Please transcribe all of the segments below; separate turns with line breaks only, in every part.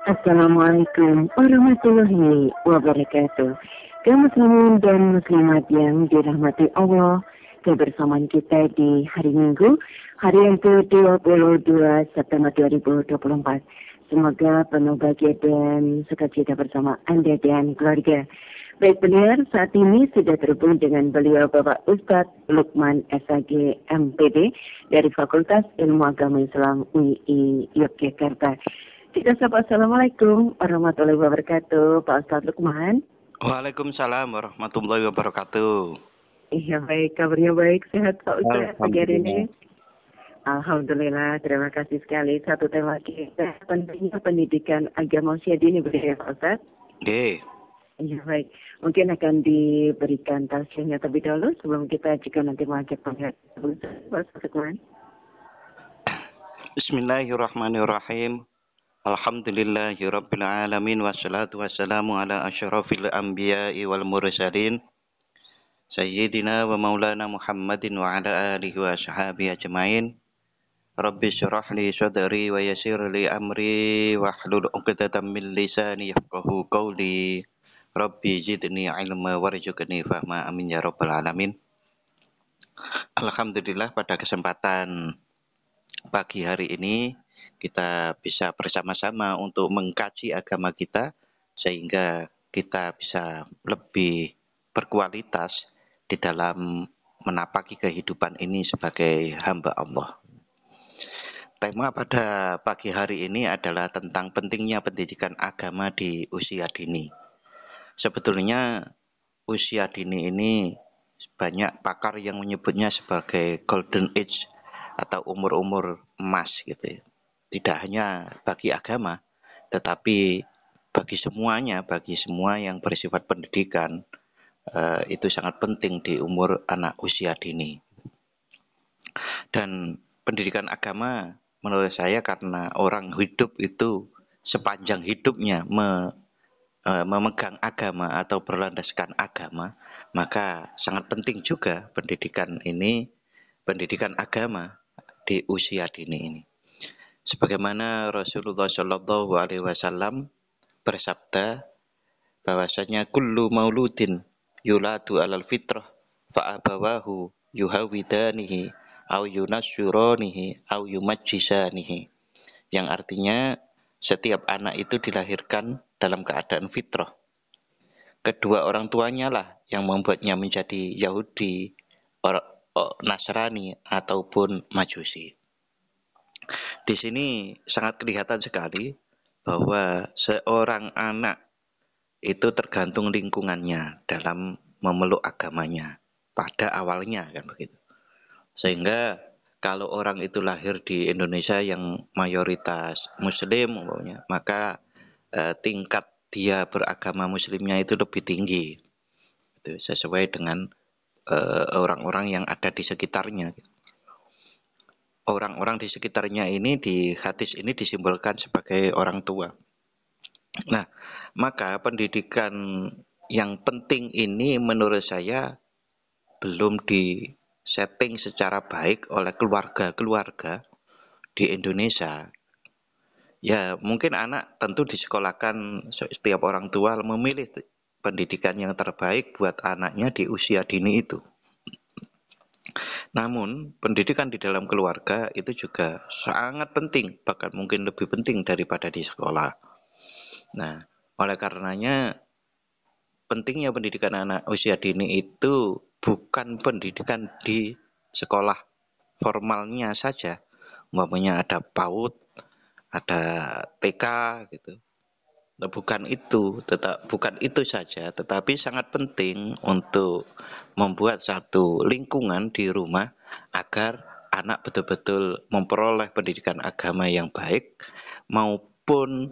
Assalamualaikum warahmatullahi wabarakatuh. Kaum muslimin dan muslimat yang dirahmati Allah, kebersamaan kita di hari Minggu, hari yang ke-22 September 2024. Semoga penuh bahagia dan sukacita bersama Anda dan keluarga. Baik pendengar, saat ini sudah terhubung dengan beliau Bapak Ustadz Lukman SAG MPD dari Fakultas Ilmu Agama Islam UI Yogyakarta. Kita sapa assalamualaikum warahmatullahi wabarakatuh, Pak Ustadz Lukman.
Waalaikumsalam warahmatullahi wabarakatuh.
Iya baik, kabarnya baik, sehat Pak Ustadz pagi hari ini. Alhamdulillah, terima kasih sekali. Satu tema kita pentingnya pendidikan agama usia dini, begitu ya Pak Ustadz?
Oke.
Iya baik, mungkin akan diberikan tausiahnya terlebih dahulu sebelum kita jika nanti mengajak Pak Ustadz Lukman.
Bismillahirrahmanirrahim. Alhamdulillahirabbil alamin wassalatu wassalamu ala asyrafil anbiya'i wal mursalin sayyidina wa maulana Muhammadin wa ala alihi wa sahbihi ajmain. Rabbi syrah li sadri wa yassir li amri wahlul 'uqdatam min lisani yafqahu qawli. Rabbi zidni ilma warzuqni fahma, amin ya rabbal alamin. Alhamdulillah, pada kesempatan pagi hari ini kita bisa bersama-sama untuk mengkaji agama kita sehingga kita bisa lebih berkualitas di dalam menapaki kehidupan ini sebagai hamba Allah. Tema pada pagi hari ini adalah tentang pentingnya pendidikan agama di usia dini. Sebetulnya usia dini ini banyak pakar yang menyebutnya sebagai golden age atau umur-umur emas gitu ya. Tidak hanya bagi agama, tetapi bagi semuanya, bagi semua yang bersifat pendidikan, itu sangat penting di umur anak usia dini. Dan pendidikan agama menurut saya karena orang hidup itu sepanjang hidupnya memegang agama atau berlandaskan agama, maka sangat penting juga pendidikan agama di usia dini ini. Sebagaimana Rasulullah Shallallahu Alaihi Wasallam bersabda bahwasanya kullu mauludin yuladu alal fitrah fa'abawahu yuhawidanihi au yunasyuranihi au yumajjisanihi, yang artinya setiap anak itu dilahirkan dalam keadaan fitrah. Kedua orang tuanya lah yang membuatnya menjadi Yahudi, Nasrani ataupun Majusi. Di sini sangat kelihatan sekali bahwa seorang anak itu tergantung lingkungannya dalam memeluk agamanya pada awalnya, kan begitu. Sehingga kalau orang itu lahir di Indonesia yang mayoritas Muslim umpamanya, maka tingkat dia beragama Muslimnya itu lebih tinggi, itu sesuai dengan orang-orang yang ada di sekitarnya. Orang-orang di sekitarnya ini di hadis ini disimbolkan sebagai orang tua. Nah, maka pendidikan yang penting ini menurut saya belum di-setting secara baik oleh keluarga-keluarga di Indonesia. Ya, mungkin anak tentu disekolahkan, setiap orang tua memilih pendidikan yang terbaik buat anaknya di usia dini itu. Namun, pendidikan di dalam keluarga itu juga sangat penting, bahkan mungkin lebih penting daripada di sekolah. Nah, oleh karenanya pentingnya pendidikan anak usia dini itu bukan pendidikan di sekolah formalnya saja. Umpamanya ada PAUD, ada TK gitu. Bukan itu saja, tetapi sangat penting untuk membuat satu lingkungan di rumah agar anak betul-betul memperoleh pendidikan agama yang baik maupun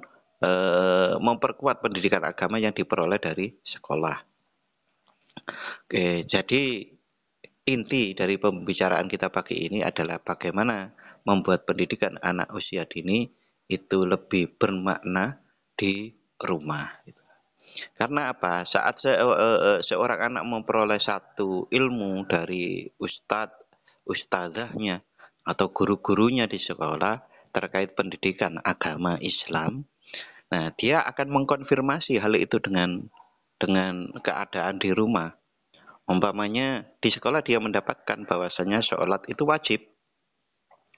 memperkuat pendidikan agama yang diperoleh dari sekolah. Oke, jadi inti dari pembicaraan kita pagi ini adalah bagaimana membuat pendidikan anak usia dini itu lebih bermakna di rumah. Karena apa? Saat seorang anak memperoleh satu ilmu dari ustadzahnya atau guru-gurunya di sekolah terkait pendidikan agama Islam, Nah, dia akan mengkonfirmasi hal itu dengan keadaan di rumah. Umpamanya di sekolah dia mendapatkan bahwasanya sholat itu wajib.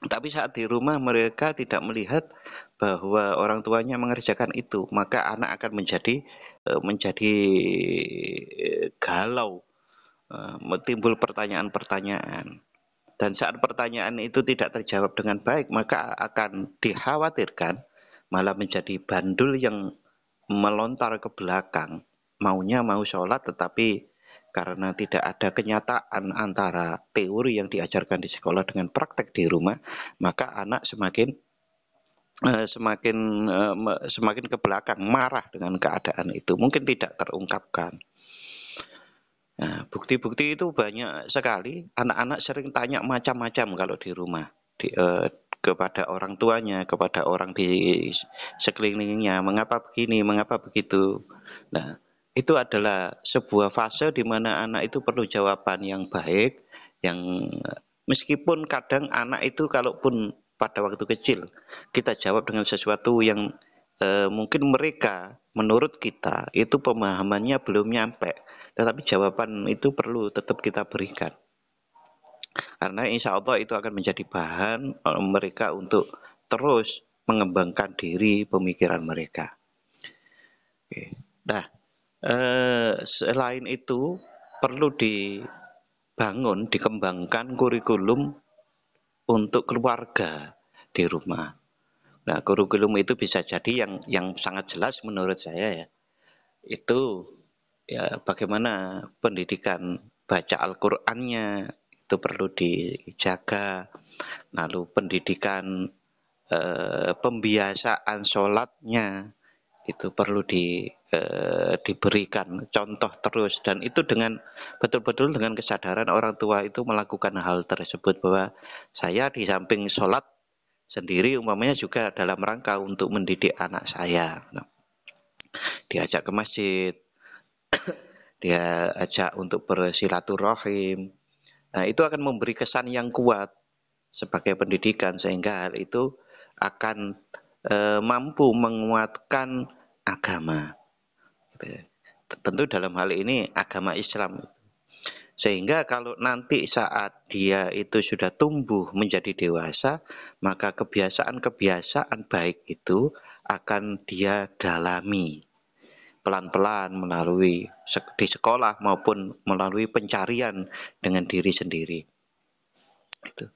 Tapi saat di rumah mereka tidak melihat bahwa orang tuanya mengerjakan itu, maka anak akan menjadi galau, timbul pertanyaan-pertanyaan. Dan saat pertanyaan itu tidak terjawab dengan baik, maka akan dikhawatirkan malah menjadi bandul yang melontar ke belakang. Maunya mau sholat, tetapi karena tidak ada kenyataan antara teori yang diajarkan di sekolah dengan praktek di rumah, maka anak semakin ke belakang, marah dengan keadaan itu. Mungkin tidak terungkapkan. Nah, bukti-bukti itu banyak sekali. Anak-anak sering tanya macam-macam kalau di rumah. Kepada orang tuanya, kepada orang di sekelilingnya, mengapa begini, mengapa begitu. Nah, itu adalah sebuah fase di mana anak itu perlu jawaban yang baik, yang meskipun kadang anak itu kalaupun pada waktu kecil kita jawab dengan sesuatu yang mungkin mereka menurut kita itu pemahamannya belum nyampe, tetapi jawaban itu perlu tetap kita berikan. Karena insya Allah itu akan menjadi bahan mereka untuk terus mengembangkan diri pemikiran mereka. Oke. Nah, selain itu perlu dibangun, dikembangkan kurikulum untuk keluarga di rumah. Nah, kurikulum itu bisa jadi yang sangat jelas menurut saya ya. Itu ya bagaimana pendidikan baca Al-Qur'annya itu perlu dijaga. Lalu pendidikan pembiasaan sholatnya itu perlu diberikan contoh terus, dan itu dengan betul-betul dengan kesadaran orang tua itu melakukan hal tersebut, bahwa saya di samping sholat sendiri umpamanya juga dalam rangka untuk mendidik anak saya. Nah, diajak ke masjid, dia ajak untuk bersilaturahim. Nah, itu akan memberi kesan yang kuat sebagai pendidikan, sehingga hal itu akan mampu menguatkan agama. Tentu dalam hal ini agama Islam. Sehingga kalau nanti saat dia itu sudah tumbuh menjadi dewasa, maka kebiasaan-kebiasaan baik itu akan dia dalami pelan-pelan melalui di sekolah maupun melalui pencarian dengan diri sendiri. Itu.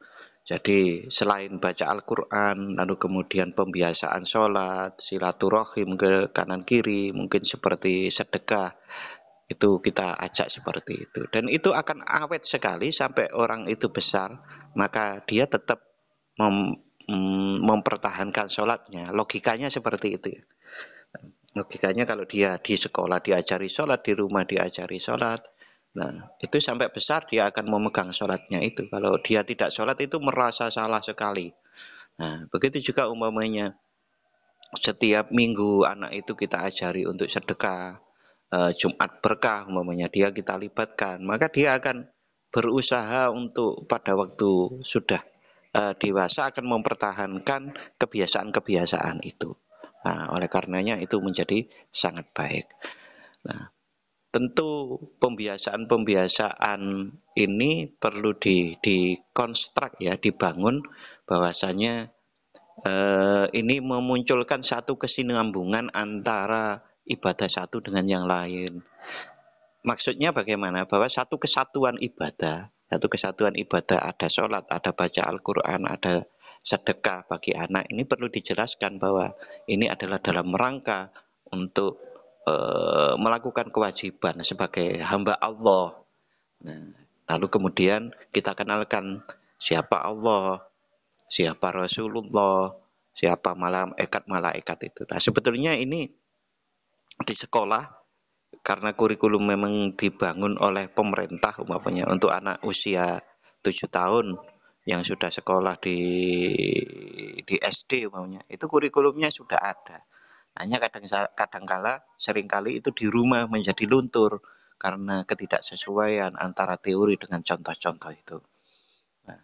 Jadi selain baca Al-Quran, lalu kemudian pembiasaan sholat, silaturahim ke kanan kiri, mungkin seperti sedekah, itu kita ajak seperti itu. Dan itu akan awet sekali sampai orang itu besar, maka dia tetap mempertahankan sholatnya. Logikanya seperti itu. Logikanya kalau dia di sekolah diajari sholat, di rumah diajari sholat, nah, itu sampai besar dia akan memegang sholatnya itu. Kalau dia tidak sholat itu merasa salah sekali. Nah, begitu juga umpamanya setiap minggu anak itu kita ajari untuk sedekah, Jumat berkah umpamanya dia kita libatkan, maka dia akan berusaha untuk pada waktu sudah dewasa akan mempertahankan kebiasaan-kebiasaan itu. Nah, oleh karenanya itu menjadi sangat baik. Nah, tentu pembiasaan-pembiasaan ini perlu dikonstruk ya, dibangun bahwasanya ini memunculkan satu kesinambungan antara ibadah satu dengan yang lain. Maksudnya bagaimana? Bahwa satu kesatuan ibadah ada sholat, ada baca Al-Quran, ada sedekah bagi anak. Ini perlu dijelaskan bahwa ini adalah dalam rangka untuk melakukan kewajiban sebagai hamba Allah. Nah, lalu kemudian kita kenalkan siapa Allah, siapa Rasulullah, siapa malaikat-malaikat itu. Nah, sebetulnya ini di sekolah karena kurikulum memang dibangun oleh pemerintah umpamanya untuk anak usia 7 tahun yang sudah sekolah di SD umpamanya, itu kurikulumnya sudah ada. Hanya kadangkala seringkali itu di rumah menjadi luntur karena ketidaksesuaian antara teori dengan contoh-contoh itu. Nah,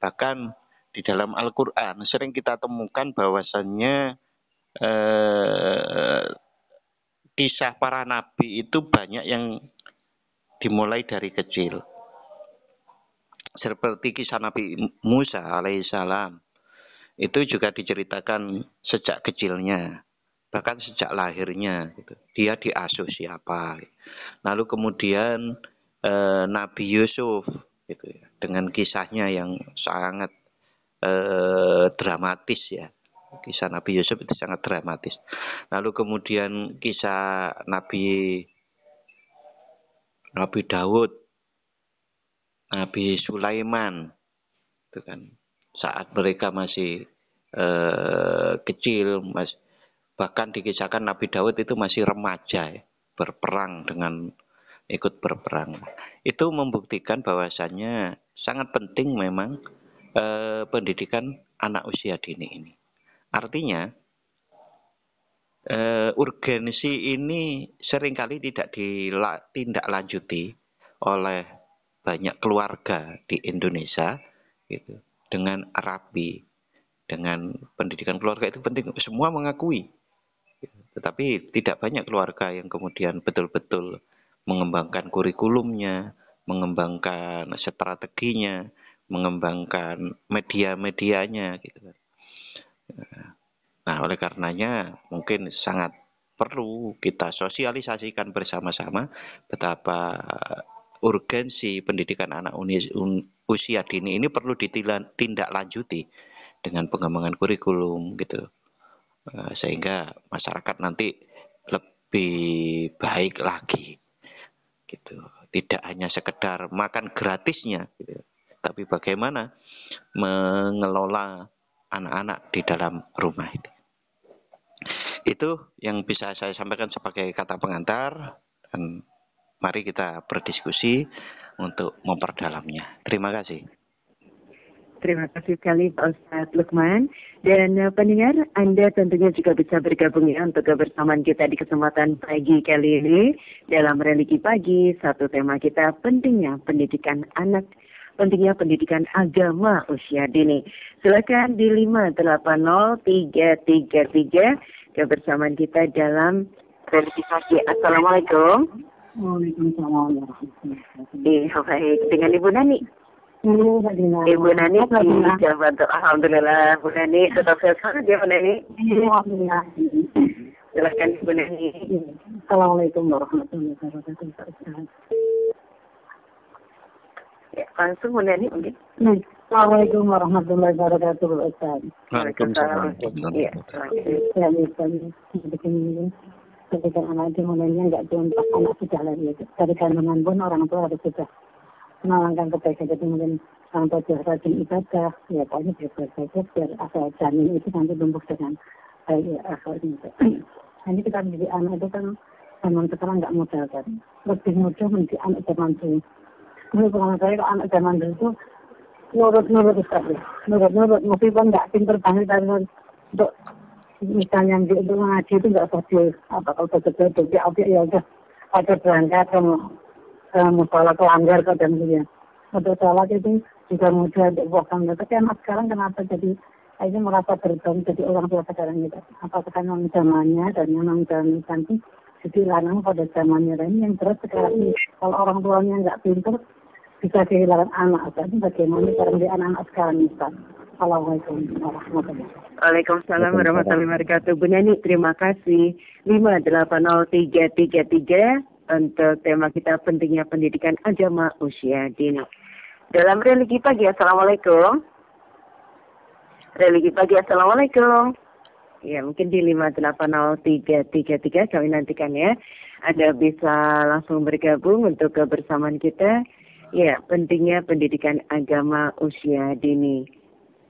bahkan di dalam Al-Quran sering kita temukan bahwasannya kisah para nabi itu banyak yang dimulai dari kecil. Seperti kisah Nabi Musa alaihissalam. Itu juga diceritakan sejak kecilnya. Bahkan sejak lahirnya. Gitu. Dia diasuh siapa. Lalu kemudian Nabi Yusuf. Gitu, ya, dengan kisahnya yang sangat dramatis ya. Kisah Nabi Yusuf itu sangat dramatis. Lalu kemudian kisah Nabi Daud, Nabi Sulaiman, itu kan saat mereka masih kecil, bahkan dikisahkan Nabi Daud itu masih remaja, ya, ikut berperang. Itu membuktikan bahwasannya sangat penting memang pendidikan anak usia dini ini. Artinya, urgensi ini seringkali tidak ditindaklanjuti oleh banyak keluarga di Indonesia, gitu, dengan rapi, dengan pendidikan keluarga itu penting. Semua mengakui, gitu. Tetapi tidak banyak keluarga yang kemudian betul-betul mengembangkan kurikulumnya, mengembangkan strateginya, mengembangkan media-medianya, gitu. Nah, oleh karenanya mungkin sangat perlu kita sosialisasikan bersama-sama betapa urgensi pendidikan anak usia dini ini perlu ditindaklanjuti dengan pengembangan kurikulum, gitu, sehingga masyarakat nanti lebih baik lagi, gitu. Tidak hanya sekedar makan gratisnya, gitu, tapi bagaimana mengelola anak-anak di dalam rumah itu. Itu yang bisa saya sampaikan sebagai kata pengantar, dan mari kita berdiskusi untuk memperdalamnya. Terima kasih.
Terima kasih sekali Pak Ustadz Lukman. Dan pendengar, Anda tentunya juga bisa bergabung ya untuk kebersamaan kita di kesempatan pagi kali ini dalam Religi Pagi. Satu tema kita, pentingnya pendidikan anak, pentingnya pendidikan agama usia dini. Silakan di 580-333 kebersamaan kita dalam Religi Pagi. Assalamualaikum.
Waalaikumsalam warahmatullahi wabarakatuh.
Baik, dengan Ibu Nani. Ibu Nani di Jawa. Alhamdulillah, Bu Nani tetap sehat ya Bu Nani.
Alhamdulillah.
Silakan Ibu Nani.
Assalamualaikum warahmatullahi wabarakatuh.
Ya, langsung Bu Nani mungkin.
Assalamualaikum warahmatullahi wabarakatuh, Ustaz.
Waalaikumsalam.
Ya,
Ya, begini. Ketika anak itu mulainya nggak cuma pas anak sudah lahir, dari kandungan pun orang tua harus sudah menawarkan kebaikan. Jadi mungkin orang tua sudah rajin ibadah, ya pokoknya beribadah biar asal janin itu nanti tumbuh dengan baik ya asalnya. Ini kita menjadi anak itu kan zaman sekarang nggak mudah kan, lebih mudah menjadi anak zaman dulu. Menurut pengalaman saya kalau anak zaman dulu itu nurut sekali, nurut meskipun nggak pinter banget dan untuk misalnya untuk ngaji itu nggak usah kalau betul-betul ya udah ada berangkat ke musola kelanggar dan gitu ya. Untuk sholat itu juga mudah untuk bukan. Tapi anak sekarang kenapa jadi akhirnya merasa berdoa jadi orang tua sekarang gitu. Apakah memang zamannya dan memang zaman nanti jadi lanang pada zamannya ini yang berat sekarang ini. Kalau orang tuanya nggak pintar bisa kehilangan anak. Jadi bagaimana cara di anak-anak sekarang ini Pak? Assalamualaikum warahmatullahi wabarakatuh.
Waalaikumsalam warahmatullahi wabarakatuh. Bu Nani, terima kasih. 580-333 untuk tema kita pentingnya pendidikan agama usia dini. Dalam Religi Pagi, Assalamualaikum. Religi Pagi, Assalamualaikum. Ya, mungkin di 580-333 kami nantikan ya. Anda bisa langsung bergabung untuk kebersamaan kita. Ya, pentingnya pendidikan agama usia dini.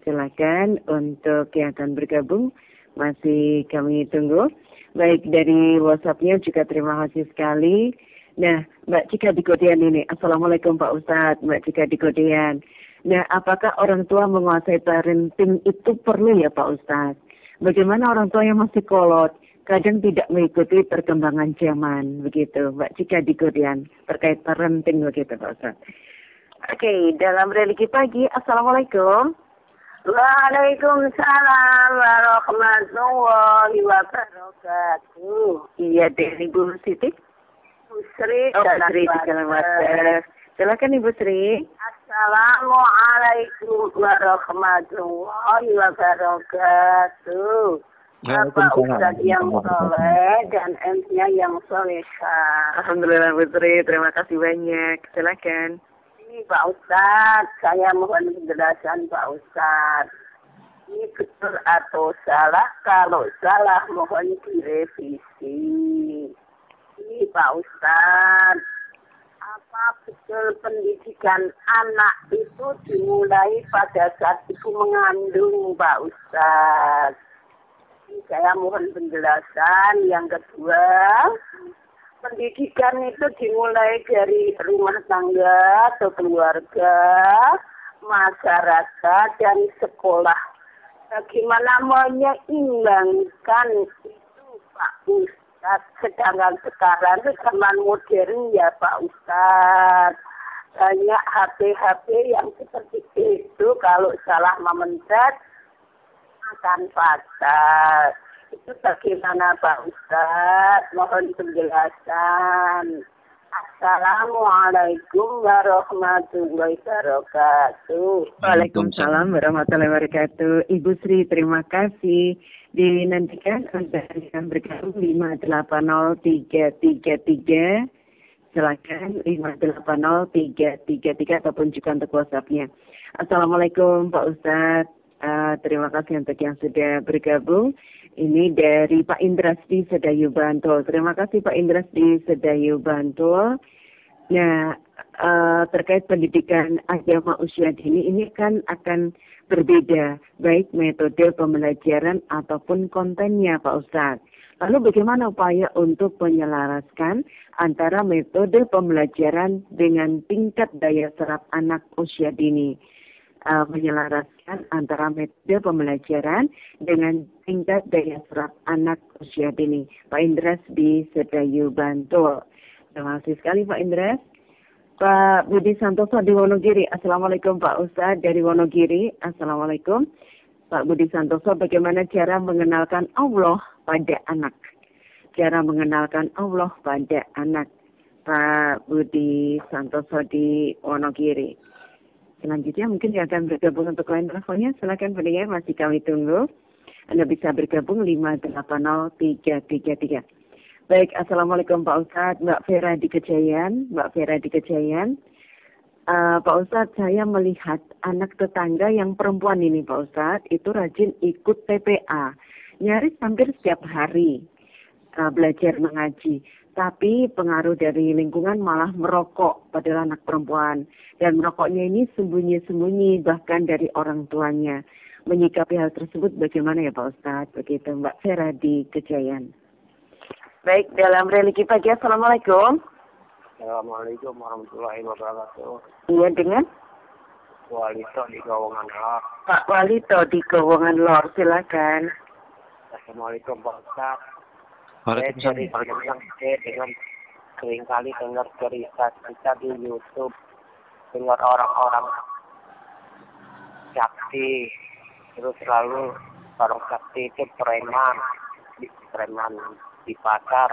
Silakan untuk yang akan bergabung, masih kami tunggu. Baik dari WhatsApp-nya juga terima kasih sekali. Nah, Mbak Cika di Kodean ini. Assalamualaikum Pak Ustadz, Mbak Cika di Kodean. Nah, apakah orang tua menguasai parenting itu perlu ya Pak Ustadz? Bagaimana orang tua yang masih kolot, kadang tidak mengikuti perkembangan zaman, begitu. Mbak Cika di Kodean, terkait parenting begitu Pak Ustadz. Oke, dalam Religi Pagi, Assalamualaikum.
Waalaikumsalam warahmatullahi wabarakatuh.
Iya, dari Ibu Siti.
Bu Sri,
Oh, Sri di Jalan. Silakan Ibu Sri.
Assalamualaikum warahmatullahi wabarakatuh. Bapak Ustadz yang soleh dan M-nya yang solehah.
Alhamdulillah Bu Sri, terima kasih banyak. Silakan.
Ini Pak Ustadz, saya mohon penjelasan Pak Ustadz. Ini betul atau salah? Kalau salah mohon direvisi. Ini Pak Ustadz, apa betul pendidikan anak itu dimulai pada saat ibu mengandung Pak Ustadz? Saya mohon penjelasan. Yang kedua, pendidikan itu dimulai dari rumah tangga atau keluarga, masyarakat, dan sekolah. Bagaimana menyeimbangkan itu Pak Ustadz? Sedangkan sekarang itu zaman modern ya Pak Ustadz. Banyak HP-HP yang seperti itu, kalau salah memencet akan fatal. Itu bagaimana Pak Ustadz? Mohon penjelasan. Assalamualaikum warahmatullahi wabarakatuh.
Waalaikumsalam warahmatullahi wabarakatuh. Ibu Sri, terima kasih. Dinantikan Anda akan bergabung 580-333. Silakan 580-333 ataupun juga untuk WhatsApp-nya. Assalamualaikum Pak Ustadz. Terima kasih untuk yang sudah bergabung. Ini dari Pak Indras di Sedayu Bantul. Terima kasih Pak Indras di Sedayu Bantul. Nah, terkait pendidikan agama usia dini ini kan akan berbeda, baik metode pembelajaran ataupun kontennya Pak Ustadz. Lalu bagaimana upaya untuk menyelaraskan antara metode pembelajaran dengan tingkat daya serap anak usia dini? Menyelaraskan antara metode pembelajaran dengan tingkat daya serap anak usia dini. Pak Indras di Sedayu Bantul. Terima kasih sekali Pak Indras. Pak Budi Santoso di Wonogiri. Assalamualaikum Pak Ustadz dari Wonogiri. Assalamualaikum. Pak Budi Santoso, bagaimana cara mengenalkan Allah pada anak? Cara mengenalkan Allah pada anak. Pak Budi Santoso di Wonogiri. Selanjutnya mungkin yang akan bergabung untuk lain teleponnya, silakan pendengar, masih kami tunggu. Anda bisa bergabung 580-333. Baik, Assalamualaikum Pak Ustadz, Mbak Vera di Kejayan. Pak Ustadz, saya melihat anak tetangga yang perempuan ini Pak Ustadz, itu rajin ikut TPA. Nyaris hampir setiap hari belajar mengaji. Tapi pengaruh dari lingkungan malah merokok pada anak perempuan. Dan merokoknya ini sembunyi-sembunyi bahkan dari orang tuanya. Menyikapi hal tersebut bagaimana ya Pak Ustadz? Begitu Mbak Vera di Kejayan. Baik, dalam religi pagi, Assalamualaikum.
Assalamualaikum warahmatullahi wabarakatuh.
Iya, dengan?
Walito di Gowongan Lor.
Pak Walito di Gowongan Lor, silakan.
Assalamualaikum Pak Ustadz.
Waalaikumsalam.
Saya dengan seringkali dengar cerita di YouTube, dengar orang-orang sakti, terus selalu orang sakti itu preman di pasar,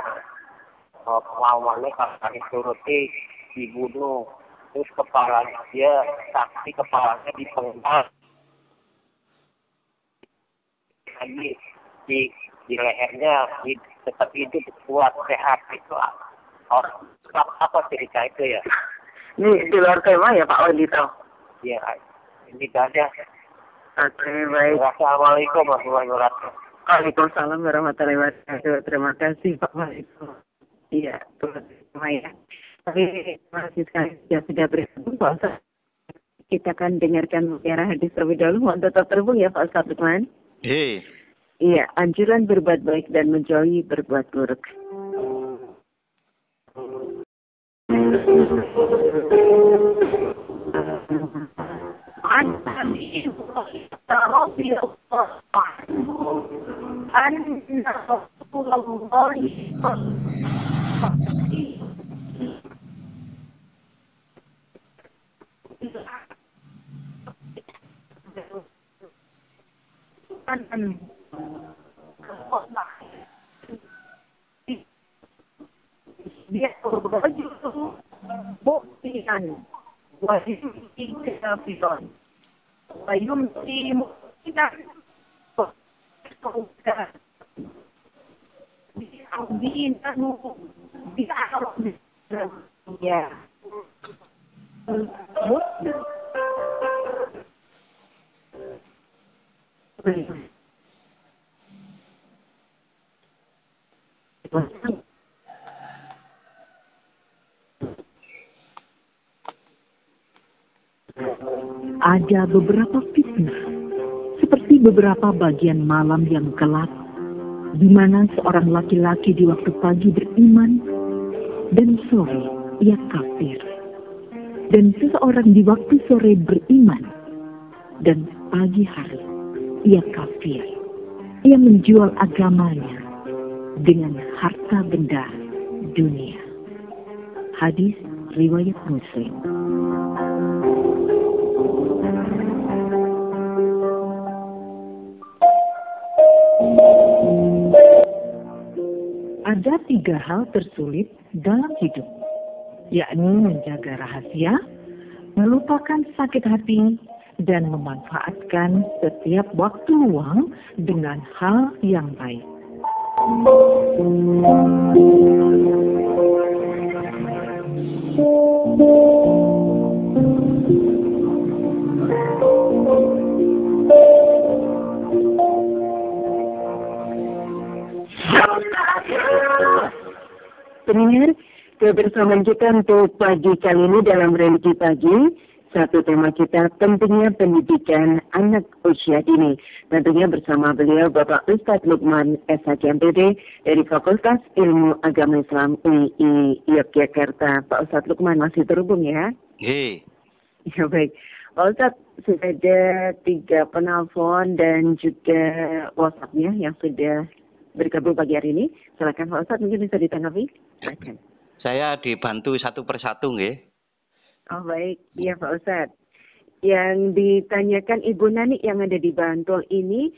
kemauannya kalau dituruti dibunuh, terus kepalanya dia sakti kepalanya dipenggal lagi di lehernya tetap hidup kuat sehat itu orang apa cerita itu ya?
Ini di luar tema ya Pak Walito?
Ya, ini saja.
Oke, baik.
Assalamualaikum warahmatullahi wabarakatuh.
Waalaikumsalam warahmatullahi wabarakatuh. Terima kasih Pak Walito. Iya, betul ya. Tapi terima kasih sekali sudah bergabung Pak Ustaz. Kita akan dengarkan mutiara hadis terlebih dahulu. Mohon tetap terhubung ya Pak Ustaz Lukman. Iya, anjuran berbuat baik dan menjauhi berbuat buruk.
kanan. Dia berbaju buktian. Wahimti kafiran. Wayumti mu'minan. Bi'adinahu bi'arab. Ya.
Ada beberapa fitnah, seperti beberapa bagian malam yang gelap, di mana seorang laki-laki di waktu pagi beriman, dan sore ia kafir. Dan seseorang di waktu sore beriman, dan pagi hari ia kafir. Ia menjual agamanya dengan harta benda dunia. Hadis riwayat Muslim. Ada 3 hal tersulit dalam hidup, yakni menjaga rahasia, melupakan sakit hati, dan memanfaatkan setiap waktu luang dengan hal yang baik.
Pendengar, kebersamaan kita untuk pagi kali ini dalam religi pagi. Satu tema kita pentingnya pendidikan anak usia dini. Tentunya bersama beliau Bapak Ustadz Lukman SH MPD dari Fakultas Ilmu Agama Islam UI Yogyakarta. Pak Ustadz Lukman masih terhubung ya?
Hei.
Ya baik. Pak Ustadz, sudah ada 3 penelpon dan juga WhatsApp-nya yang sudah bergabung pagi hari ini. Silakan Pak Ustadz, mungkin bisa ditanggapi. Silakan.
Saya dibantu satu persatu nggih.
Oh baik, iya Pak Ustadz. Yang ditanyakan Ibu Nani yang ada di Bantul ini,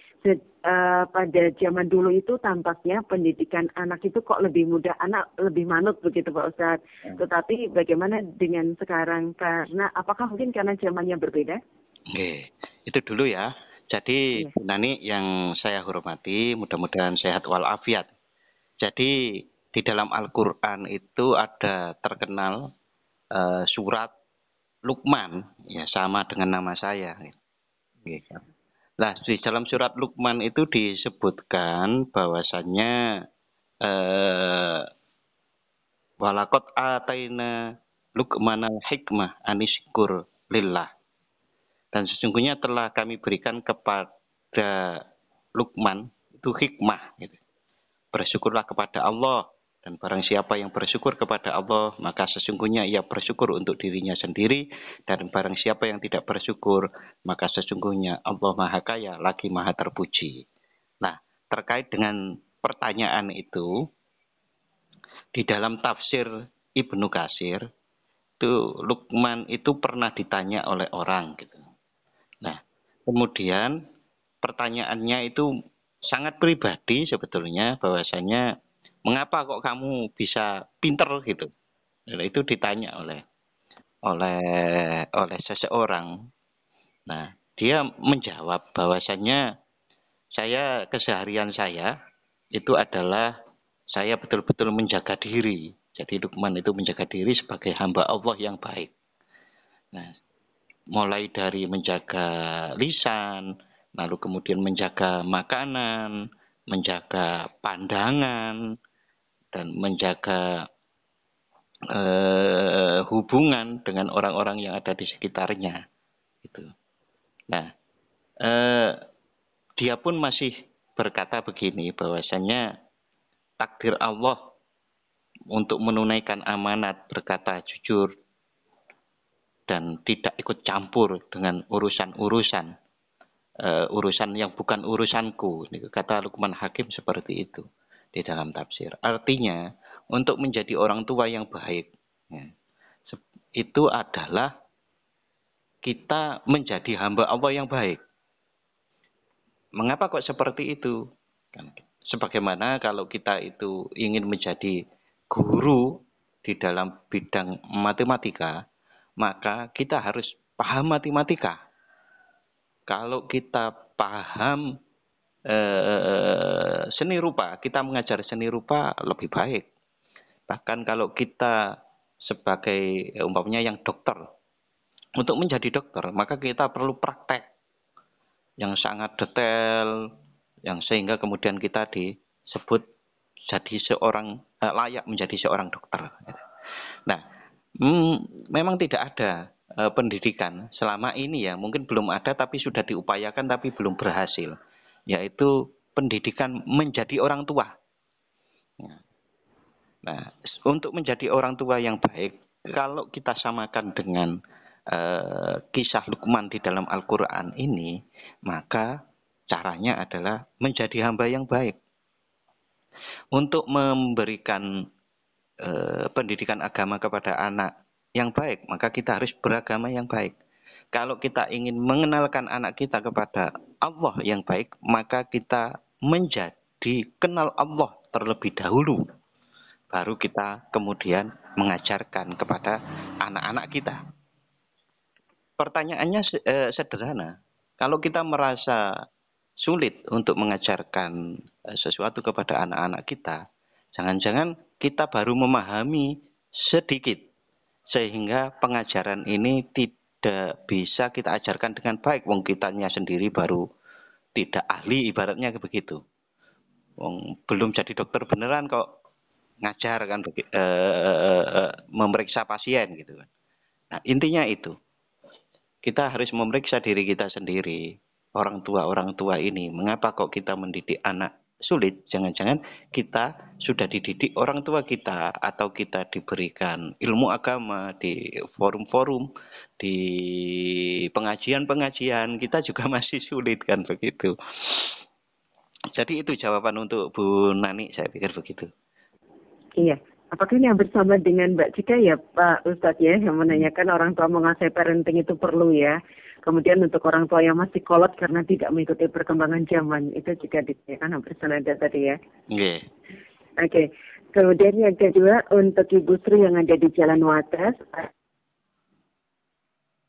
pada zaman dulu itu tampaknya pendidikan anak itu kok lebih mudah, anak lebih manut begitu Pak Ustadz. Tetapi bagaimana dengan sekarang? Karena apakah mungkin karena zamannya berbeda?
Oke, itu dulu ya. Jadi Bu Nani yang saya hormati, mudah-mudahan sehat walafiat. Jadi di dalam Al-Quran itu ada terkenal surat Luqman, ya sama dengan nama saya. Nah, di dalam surat Luqman itu disebutkan bahwasannya walaqad ataina Luqmanal hikmah anishkur lillah. Dan sesungguhnya telah kami berikan kepada Luqman itu hikmah. Gitu. Bersyukurlah kepada Allah. Dan barang siapa yang bersyukur kepada Allah, maka sesungguhnya ia bersyukur untuk dirinya sendiri. Dan barang siapa yang tidak bersyukur, maka sesungguhnya Allah Maha Kaya, lagi Maha Terpuji. Nah, terkait dengan pertanyaan itu, di dalam tafsir Ibnu Katsir, itu Luqman itu pernah ditanya oleh orang. Gitu. Nah, kemudian pertanyaannya itu sangat pribadi sebetulnya, bahwasanya mengapa kok kamu bisa pinter gitu? Nah, itu ditanya oleh seseorang. Nah, dia menjawab bahwasannya keseharian saya itu adalah saya betul-betul menjaga diri. Jadi Luqman itu menjaga diri sebagai hamba Allah yang baik. Nah, mulai dari menjaga lisan, lalu kemudian menjaga makanan, menjaga pandangan, dan menjaga hubungan dengan orang-orang yang ada di sekitarnya. Gitu. Nah, dia pun masih berkata begini, bahwasanya takdir Allah untuk menunaikan amanat, berkata jujur, dan tidak ikut campur dengan urusan-urusan yang bukan urusanku. Kata Luqman Hakim seperti itu di dalam tafsir. Artinya, untuk menjadi orang tua yang baik, ya, itu adalah kita menjadi hamba Allah yang baik. mengapa kok seperti itu? Kan, sebagaimana kalau kita itu ingin menjadi guru di dalam bidang matematika, maka kita harus paham matematika. Kalau kita paham seni rupa, kita mengajar seni rupa lebih baik. Bahkan kalau kita sebagai umpamanya yang dokter, untuk menjadi dokter, maka kita perlu praktek yang sangat detail, yang sehingga kemudian kita disebut jadi seorang layak menjadi seorang dokter. Nah, memang tidak ada pendidikan selama ini ya, mungkin belum ada tapi sudah diupayakan tapi belum berhasil, yaitu pendidikan menjadi orang tua. Nah, untuk menjadi orang tua yang baik, kalau kita samakan dengan kisah Luqman di dalam Al-Quran ini, maka caranya adalah menjadi hamba yang baik. Untuk memberikan pendidikan agama kepada anak yang baik, maka kita harus beragama yang baik. Kalau kita ingin mengenalkan anak kita kepada Allah yang baik, maka kita menjadi kenal Allah terlebih dahulu. Baru kita kemudian mengajarkan kepada anak-anak kita. Pertanyaannya sederhana. Kalau kita merasa sulit untuk mengajarkan sesuatu kepada anak-anak kita, jangan-jangan kita baru memahami sedikit, sehingga pengajaran ini tidak bisa kita ajarkan dengan baik. Wong kitanya sendiri baru tidak ahli, ibaratnya begitu. Wong belum jadi dokter beneran kok ngajar kan, memeriksa pasien gitu kan. Nah, intinya itu. Kita harus memeriksa diri kita sendiri. Orang tua ini, mengapa kok kita mendidik anak sulit? Jangan-jangan kita sudah dididik orang tua kita, atau kita diberikan ilmu agama di forum-forum, di pengajian-pengajian, kita juga masih sulit kan begitu. Jadi itu jawaban untuk Bu Nani, saya pikir begitu.
Iya. Apakah ini yang bersama dengan Mbak Cika ya Pak Ustadz ya, yang menanyakan orang tua menguasai parenting itu perlu ya. Kemudian untuk orang tua yang masih kolot karena tidak mengikuti perkembangan zaman, itu juga ditanyakan hampir senada tadi ya.
Iya.
Oke. Kemudian yang kedua, untuk Ibu Sri yang ada di Jalan Wates,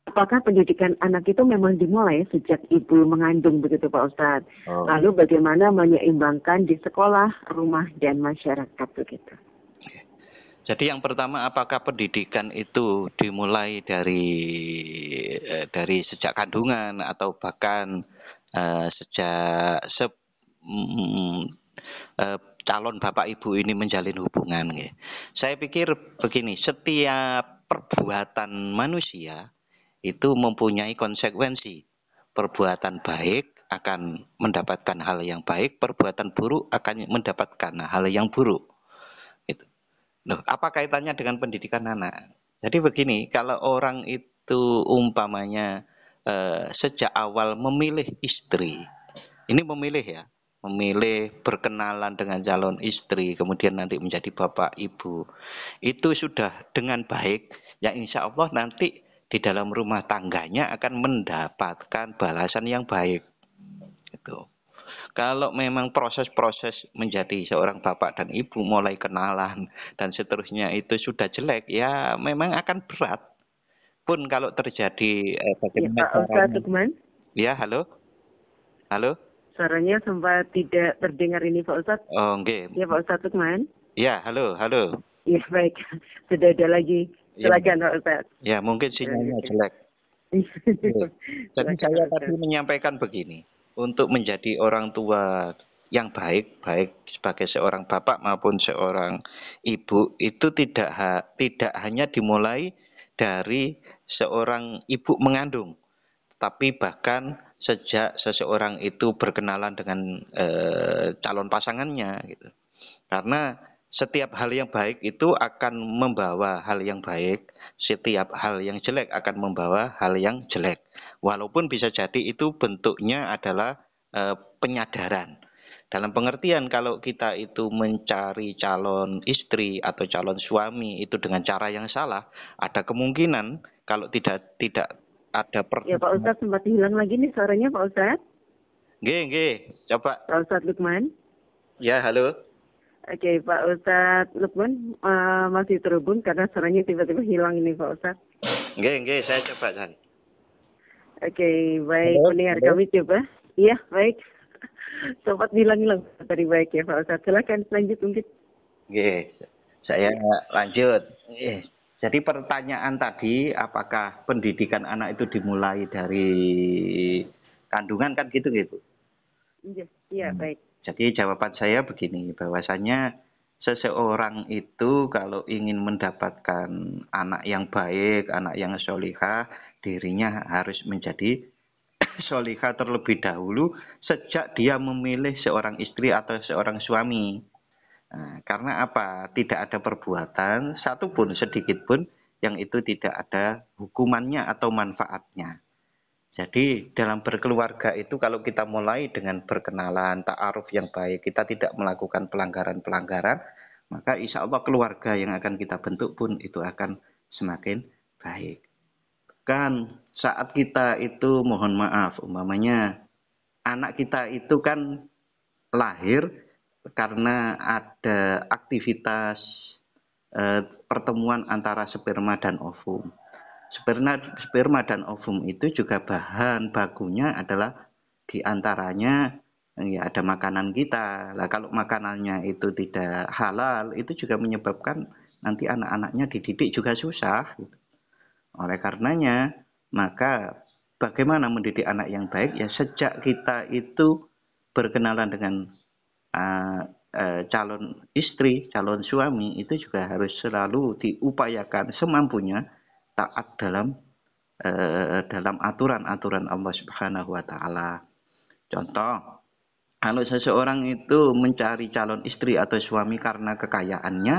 apakah pendidikan anak itu memang dimulai sejak ibu mengandung begitu Pak Ustadz?
Oh.
Lalu bagaimana menyeimbangkan di sekolah, rumah, dan masyarakat begitu?
Jadi yang pertama, apakah pendidikan itu dimulai dari sejak kandungan atau bahkan sejak calon bapak ibu ini menjalin hubungan? Ya. Saya pikir begini, setiap perbuatan manusia itu mempunyai konsekuensi. Perbuatan baik akan mendapatkan hal yang baik, perbuatan buruk akan mendapatkan hal yang buruk. Loh, apa kaitannya dengan pendidikan anak? Jadi begini, kalau orang itu umpamanya sejak awal memilih istri, ini memilih ya, memilih berkenalan dengan calon istri, kemudian nanti menjadi bapak ibu, itu sudah dengan baik, ya insya Allah nanti di dalam rumah tangganya akan mendapatkan balasan yang baik. Gitu. Kalau memang proses-proses menjadi seorang bapak dan ibu, mulai kenalan dan seterusnya itu sudah jelek, ya memang akan berat. Pun kalau terjadi bagaimana
ya, Pak Ustadz Lukman?
Ya, halo? Halo?
Suaranya sempat tidak terdengar ini Pak Ustadz.
Oh, enggak.
Ya Pak Ustadz Lukman?
Ya, halo.
Ya, baik. Sudah ada lagi. Silakan Pak Ustadz.
Ya, mungkin sinyalnya jelek. Jadi saya tadi menyampaikan begini. Untuk menjadi orang tua yang baik sebagai seorang bapak maupun seorang ibu, itu tidak hanya dimulai dari seorang ibu mengandung, tapi bahkan sejak seseorang itu berkenalan dengan calon pasangannya gitu. Karena setiap hal yang baik itu akan membawa hal yang baik, setiap hal yang jelek akan membawa hal yang jelek. Walaupun bisa jadi itu bentuknya adalah penyadaran. Dalam pengertian kalau kita itu mencari calon istri atau calon suami itu dengan cara yang salah, ada kemungkinan kalau tidak ada
Ya Pak Ustadz sempat hilang lagi nih suaranya Pak Ustadz.
Nggih. Coba.
Pak Ustadz Lukman.
Ya, halo.
Oke, Pak Ustadz Lukman masih terhubung karena suaranya tiba-tiba hilang ini Pak Ustadz.
Nggih, saya coba cari.
Oke, baik. Pendengar kami coba. Iya, baik. Sempat hilang-hilang tadi, baik ya Pak Ustadz. Silakan lanjut mungkin.
Nggih, saya lanjut. Jadi pertanyaan tadi, apakah pendidikan anak itu dimulai dari kandungan kan gitu?
Iya, baik.
Jadi jawaban saya begini, bahwasanya seseorang itu kalau ingin mendapatkan anak yang baik, anak yang solihah, dirinya harus menjadi solihah terlebih dahulu sejak dia memilih seorang istri atau seorang suami. Nah, karena apa? Tidak ada perbuatan satupun sedikit pun yang itu tidak ada hukumannya atau manfaatnya. Jadi dalam berkeluarga itu kalau kita mulai dengan berkenalan, ta'aruf yang baik, kita tidak melakukan pelanggaran-pelanggaran, maka insya Allah keluarga yang akan kita bentuk pun itu akan semakin baik. Kan saat kita itu mohon maaf, umpamanya anak kita itu kan lahir karena ada aktivitas pertemuan antara sperma dan ovum. Sperma dan ovum itu juga bahan bakunya adalah diantaranya ya ada makanan kita. Lah kalau makanannya itu tidak halal, itu juga menyebabkan nanti anak-anaknya dididik juga susah. Oleh karenanya, maka bagaimana mendidik anak yang baik? Ya sejak kita itu berkenalan dengan calon istri, calon suami, itu juga harus selalu diupayakan semampunya taat dalam aturan-aturan Allah Subhanahu wa taala. Contoh, kalau seseorang itu mencari calon istri atau suami karena kekayaannya,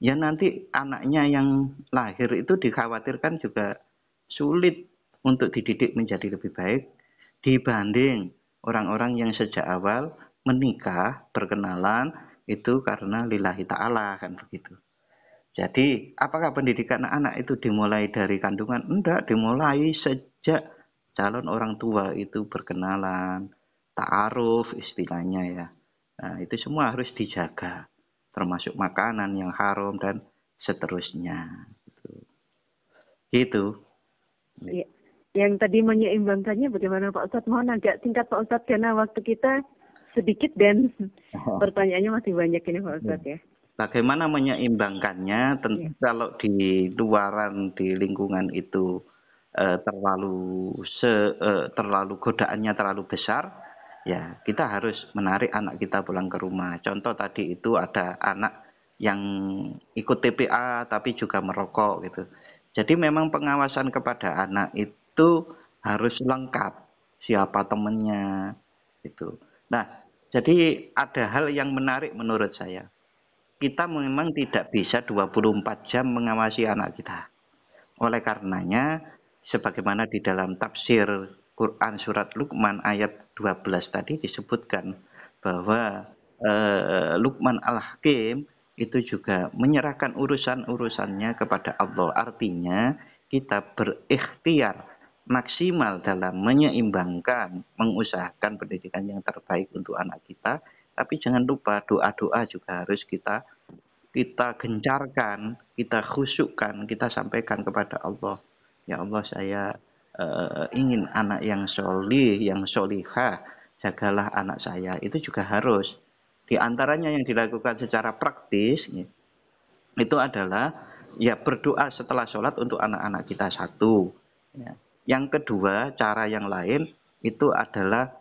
ya nanti anaknya yang lahir itu dikhawatirkan juga sulit untuk dididik menjadi lebih baik dibanding orang-orang yang sejak awal menikah, berkenalan itu karena lillahi ta'ala kan begitu. Jadi, apakah pendidikan anak itu dimulai dari kandungan? Enggak, dimulai sejak calon orang tua itu berkenalan, ta'aruf istilahnya ya. Nah, itu semua harus dijaga, termasuk makanan yang haram dan seterusnya. Gitu.
Ya. Yang tadi menyeimbangkannya bagaimana Pak Ustadz? Mohon agak singkat Pak Ustadz karena waktu kita sedikit dan pertanyaannya masih banyak ini Pak Ustadz ya.
Bagaimana menyeimbangkannya? Tentu kalau di luaran, di lingkungan itu terlalu godaannya terlalu besar, ya kita harus menarik anak kita pulang ke rumah. Contoh tadi itu ada anak yang ikut TPA tapi juga merokok gitu. Jadi memang pengawasan kepada anak itu harus lengkap, siapa temannya itu. Nah, jadi ada hal yang menarik menurut saya. Kita memang tidak bisa 24 jam mengawasi anak kita. Oleh karenanya, sebagaimana di dalam tafsir Quran surat Luqman ayat 12 tadi disebutkan bahwa Luqman al-Hakim itu juga menyerahkan urusan-urusannya kepada Allah. Artinya kita berikhtiar maksimal dalam menyeimbangkan, mengusahakan pendidikan yang terbaik untuk anak kita. Tapi jangan lupa doa-doa juga harus kita gencarkan, kita khusyukkan, kita sampaikan kepada Allah. Ya Allah, saya ingin anak yang solih, yang solihah, jagalah anak saya. Itu juga harus. Di antaranya yang dilakukan secara praktis, itu adalah ya berdoa setelah sholat untuk anak-anak kita satu. Ya. Yang kedua, cara yang lain itu adalah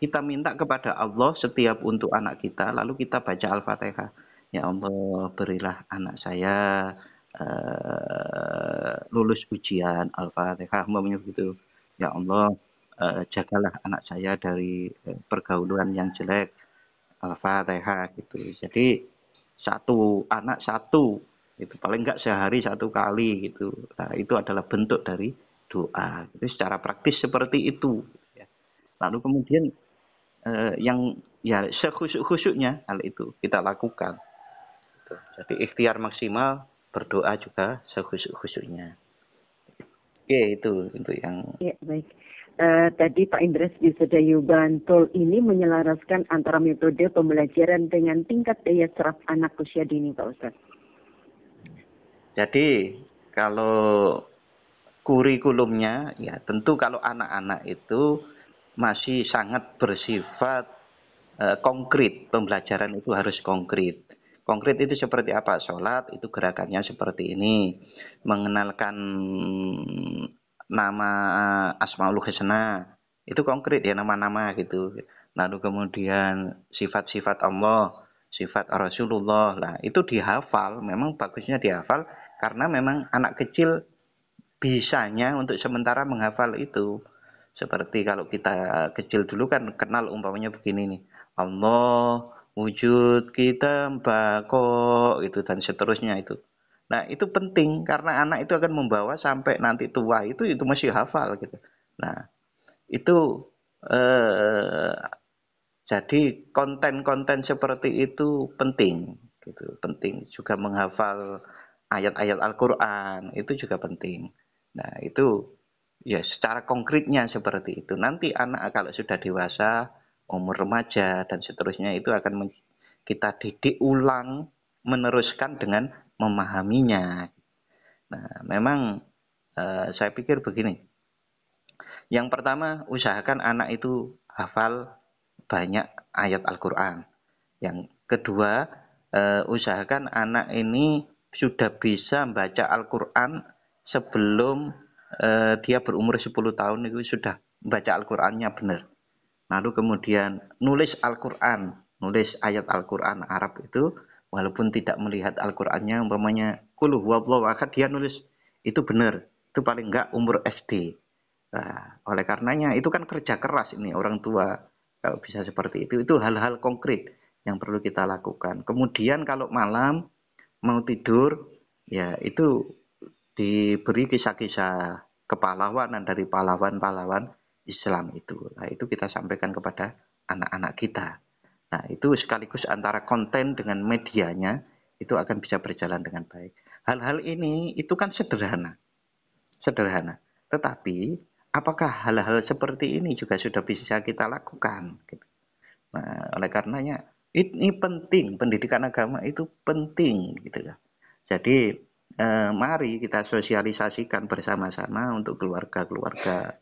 kita minta kepada Allah setiap untuk anak kita, lalu kita baca Al-Fatihah. Ya Allah, berilah anak saya lulus ujian Al-Fatihah, begitu. Ya Allah, jagalah anak saya dari pergaulan yang jelek Al-Fatihah gitu. Jadi satu anak satu, itu paling enggak sehari satu kali gitu. Nah, itu adalah bentuk dari doa. Itu secara praktis seperti itu. Lalu kemudian yang ya sekhusyuk-khusyuknya hal itu kita lakukan. Jadi ikhtiar maksimal, berdoa juga sekhusyuk-khusyuknya. Oke, itu untuk yang.
Ya, baik. tadi Pak Indra Sedayu Bantul ini menyelaraskan antara metode pembelajaran dengan tingkat daya serap anak usia dini, Pak Ustadz.
Jadi kalau kurikulumnya, ya tentu kalau anak-anak itu masih sangat bersifat konkret, pembelajaran itu harus konkret. Konkret itu seperti apa? Sholat itu gerakannya seperti ini, mengenalkan nama Asmaul Husna, itu konkret ya, nama-nama gitu. Lalu kemudian sifat-sifat Allah, sifat Rasulullah, lah itu dihafal. Memang bagusnya dihafal karena memang anak kecil bisanya untuk sementara menghafal itu. Seperti kalau kita kecil dulu kan kenal umpamanya begini nih. Allah, wujud kita, bako, itu dan seterusnya itu. Nah, itu penting karena anak itu akan membawa sampai nanti tua itu masih hafal gitu. Nah, itu jadi konten-konten seperti itu penting gitu, penting. Juga menghafal ayat-ayat Al-Qur'an itu juga penting. Nah, itu ya secara konkretnya seperti itu. Nanti anak kalau sudah dewasa, umur remaja dan seterusnya itu akan kita didik ulang, meneruskan dengan memahaminya. Nah, memang saya pikir begini. Yang pertama, usahakan anak itu hafal banyak ayat Al-Qur'an. Yang kedua, usahakan anak ini sudah bisa membaca Al-Qur'an sebelum dia berumur 10 tahun itu sudah membaca Al-Qur'annya benar. Lalu kemudian nulis Al-Qur'an, nulis ayat Al-Qur'an Arab itu walaupun tidak melihat Al-Qur'annya, umpamanya qul huwallahu ahad, dia nulis itu benar. Itu paling enggak umur SD. Nah, oleh karenanya itu kan kerja keras ini orang tua kalau bisa seperti itu. Itu hal-hal konkret yang perlu kita lakukan. Kemudian kalau malam mau tidur, ya itu diberi kisah-kisah kepahlawanan dari pahlawan-pahlawan Islam itu. Nah, itu kita sampaikan kepada anak-anak kita. Nah, itu sekaligus antara konten dengan medianya itu akan bisa berjalan dengan baik. Hal-hal ini itu kan sederhana. Sederhana. Tetapi apakah hal-hal seperti ini juga sudah bisa kita lakukan? Nah, oleh karenanya ini penting, pendidikan agama itu penting gitu ya. Jadi mari kita sosialisasikan bersama-sama untuk keluarga-keluarga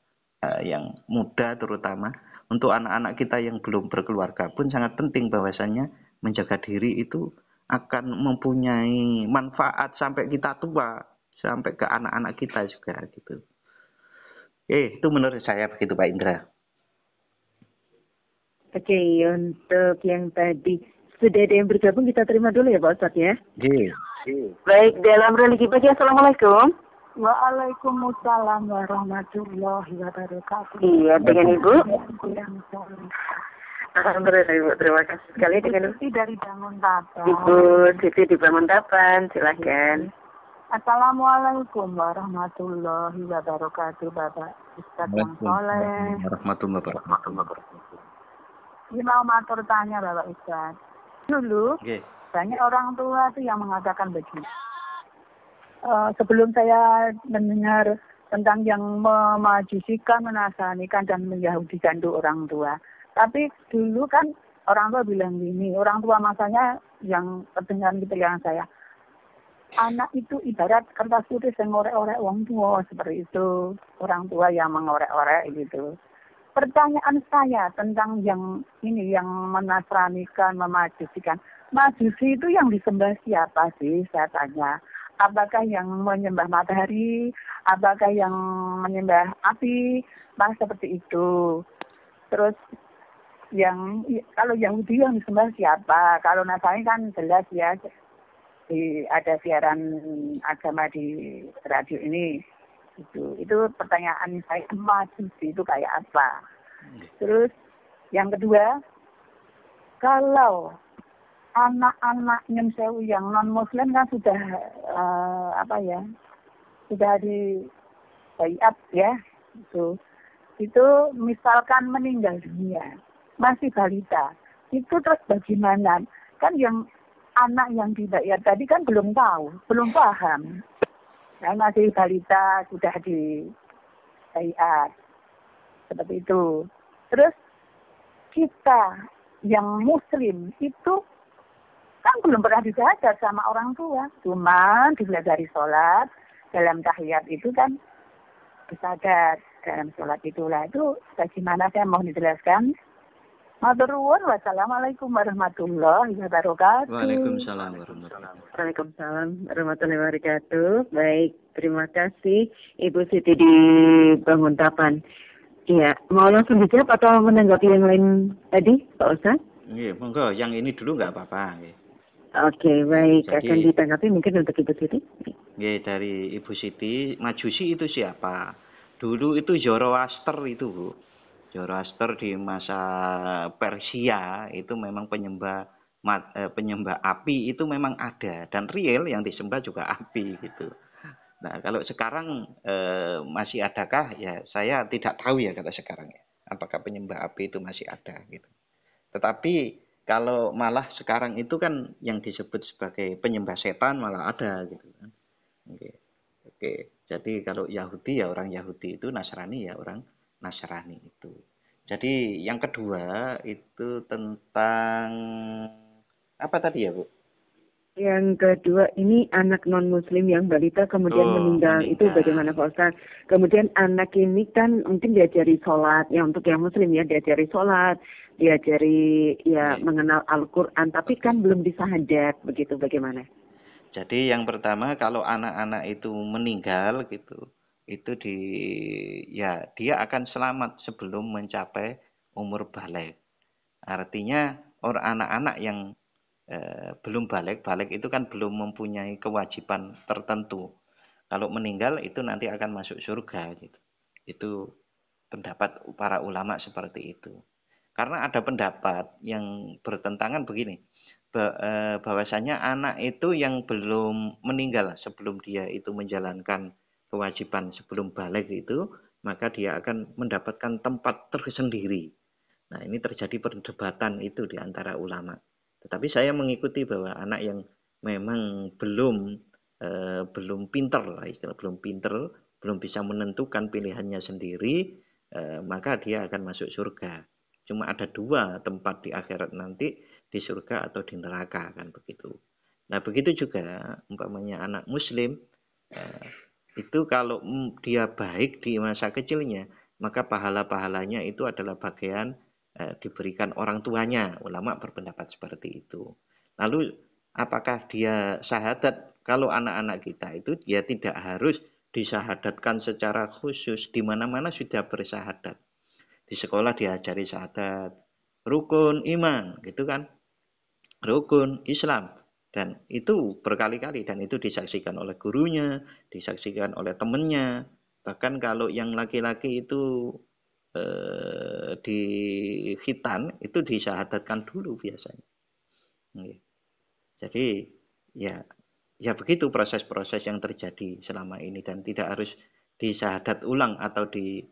yang muda terutama. Untuk anak-anak kita yang belum berkeluarga pun sangat penting bahwasannya menjaga diri itu akan mempunyai manfaat sampai kita tua, sampai ke anak-anak kita juga gitu. Itu menurut saya begitu Pak Indra.
Oke, untuk yang tadi sudah ada yang bergabung kita terima dulu ya Pak Ustadz ya.
Baik, dalam religi pagi, Assalamualaikum.
Waalaikumsalam warahmatullahi wabarakatuh.
Iya, dengan Ibu.
Yang soleh.
Alhamdulillah Ibu, terima kasih sekali dengan
Siti dari Banguntapan.
Ibu Siti di Banguntapan, silahkan.
Assalamualaikum warahmatullahi wabarakatuh, Bapak Ustadz yang soleh.
Warahmatullahi wabarakatuh.
Ini mau matur tanya Bapak Ustadz. Dulu banyak orang tua tuh yang mengatakan begini. Sebelum saya mendengar tentang yang memajusikan, menasanikan dan menyahudikan itu orang tua. Tapi dulu kan orang tua bilang gini, orang tua masanya yang terdengar gitu yang saya. Anak itu ibarat kertas putih yang ngorek-orek wong tua, seperti itu. Orang tua yang mengorek-orek gitu. Pertanyaan saya tentang yang ini, yang menasranikan, memajusikan. Majusi itu yang disembah siapa sih, saya tanya. Apakah yang menyembah matahari, apakah yang menyembah api, seperti itu. Terus yang kalau Yahudi yang disembah siapa? Kalau Nasrani kan jelas ya, ada siaran agama di radio ini. Itu pertanyaan saya, Majusi itu kayak apa? Terus yang kedua, kalau anak-anak nyemsewu yang non muslim kan sudah sudah di bayat ya, itu misalkan meninggal dunia masih balita, itu terus bagaimana? Kan yang anak yang di bayat tadi kan belum tahu, belum paham, kan masih balita sudah di bayat. seperti itu. Terus kita yang muslim itu kan belum pernah disadar sama orang tua. Cuman dilihat dari sholat, dalam tahiyat itu kan disadar dalam sholat itulah. Itu bagaimana saya mau dijelaskan? Matur nuwun. Wassalamualaikum warahmatullahi wabarakatuh.
Waalaikumsalam warahmatullahi wabarakatuh.
Waalaikumsalam warahmatullahi wabarakatuh. Baik, terima kasih Ibu Siti di Banguntapan. Iya, mau langsung dijawab atau menanggapi yang lain tadi, Pak Ustadz?
Iya, monggo. Yang ini dulu nggak apa-apa.
Oke, baik.
Jadi,
akan ditanggapi mungkin untuk Ibu Siti.
Dari Ibu Siti, Majusi itu siapa? Dulu itu Zoroaster itu, Bu. Zoroaster di masa Persia itu memang penyembah api itu memang ada, dan real yang disembah juga api gitu. Nah, kalau sekarang masih adakah? Ya, saya tidak tahu ya kalau sekarang ya. Apakah penyembah api itu masih ada gitu. Tetapi kalau malah sekarang itu kan yang disebut sebagai penyembah setan malah ada gitu kan. Oke. Jadi kalau Yahudi ya orang Yahudi itu, Nasrani ya orang Nasrani itu. Jadi yang kedua itu tentang apa tadi ya, Bu?
Yang kedua ini anak non-muslim yang balita kemudian meninggal. Itu bagaimana Pak Ustaz? Kemudian anak ini kan mungkin diajari sholat, ya untuk yang muslim ya diajari sholat, diajari mengenal Al-Quran, tapi kan belum disahadat, begitu bagaimana?
Jadi yang pertama kalau anak-anak itu meninggal gitu, itu dia akan selamat sebelum mencapai umur baligh. Artinya orang anak-anak yang belum baligh itu kan belum mempunyai kewajiban tertentu. Kalau meninggal itu nanti akan masuk surga gitu. Itu pendapat para ulama seperti itu. Karena ada pendapat yang bertentangan begini, bahwasanya anak itu yang belum meninggal sebelum dia itu menjalankan kewajiban sebelum baligh itu, maka dia akan mendapatkan tempat tersendiri. Nah, ini terjadi perdebatan itu di antara ulama. Tetapi saya mengikuti bahwa anak yang memang belum pinter lah, istilah belum pinter, belum bisa menentukan pilihannya sendiri, maka dia akan masuk surga. Cuma ada dua tempat di akhirat nanti, di surga atau di neraka, kan begitu. Nah, begitu juga umpamanya anak muslim, itu kalau dia baik di masa kecilnya, maka pahala-pahalanya itu adalah bagian diberikan orang tuanya. Ulama berpendapat seperti itu. Lalu apakah dia syahadat? Kalau anak-anak kita itu dia tidak harus disyahadatkan secara khusus, di mana-mana sudah bersyahadat. Di sekolah diajari syahadat, rukun iman, gitu kan? Rukun Islam. Dan itu berkali-kali, dan itu disaksikan oleh gurunya, disaksikan oleh temannya. Bahkan kalau yang laki-laki itu di khitan itu disyahadatkan dulu biasanya. Jadi ya begitu proses-proses yang terjadi selama ini, dan tidak harus disyahadat ulang atau di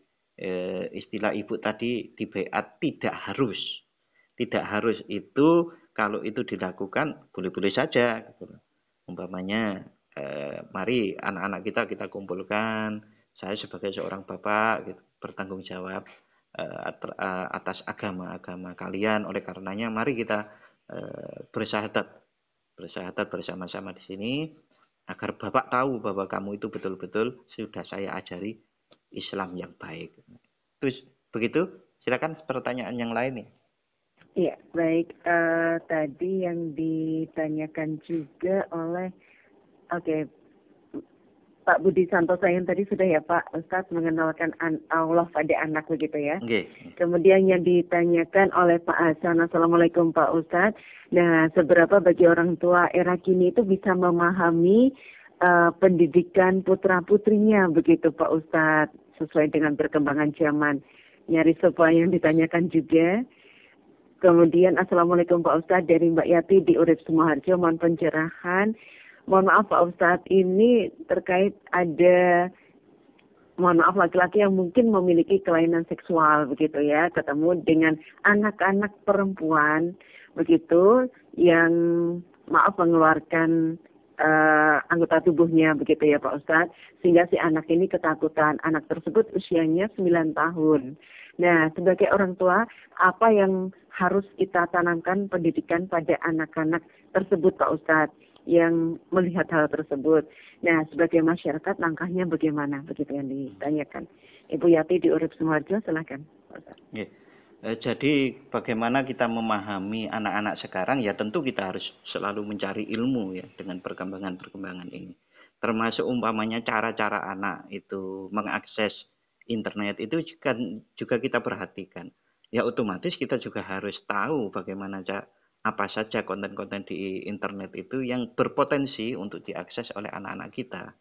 istilah ibu tadi di baiat, tidak harus itu. Kalau itu dilakukan boleh-boleh saja gitu. Umpamanya mari anak-anak kita kumpulkan, saya sebagai seorang bapak gitu, bertanggung jawab atas agama kalian. Oleh karenanya mari kita bersyahadat bersama-sama di sini, agar bapak tahu bahwa kamu itu betul-betul sudah saya ajari Islam yang baik. Terus begitu, silakan pertanyaan yang lain ya.
Iya, baik. Tadi yang ditanyakan juga oleh Pak Budi Santosa yang tadi sudah ya Pak Ustadz mengenalkan Allah pada anak begitu ya.
Okay.
Kemudian yang ditanyakan oleh Pak Hasan, Assalamualaikum Pak Ustadz. Nah, seberapa bagi orang tua era kini itu bisa memahami pendidikan putra-putrinya begitu Pak Ustadz, sesuai dengan perkembangan zaman. Nyaris semua yang ditanyakan juga. Kemudian Assalamualaikum Pak Ustadz, dari Mbak Yati di Urip Sumoharjo, mohon pencerahan. Mohon maaf Pak Ustadz, ini terkait ada, mohon maaf, laki-laki yang mungkin memiliki kelainan seksual begitu ya, ketemu dengan anak-anak perempuan begitu yang mengeluarkan anggota tubuhnya begitu ya Pak Ustadz, sehingga si anak ini ketakutan. Anak tersebut usianya 9 tahun. Nah, sebagai orang tua, apa yang harus kita tanamkan pendidikan pada anak-anak tersebut, Pak Ustadz, yang melihat hal tersebut. Nah, sebagai masyarakat, langkahnya bagaimana? Begitu yang ditanyakan. Ibu Yati di Urip Sumarjo, silakan, Pak Ustadz.
Jadi bagaimana kita memahami anak-anak sekarang, ya tentu kita harus selalu mencari ilmu ya dengan perkembangan-perkembangan ini. Termasuk umpamanya cara-cara anak itu mengakses internet itu juga kita perhatikan. Ya otomatis kita juga harus tahu bagaimana apa saja konten-konten di internet itu yang berpotensi untuk diakses oleh anak-anak kita.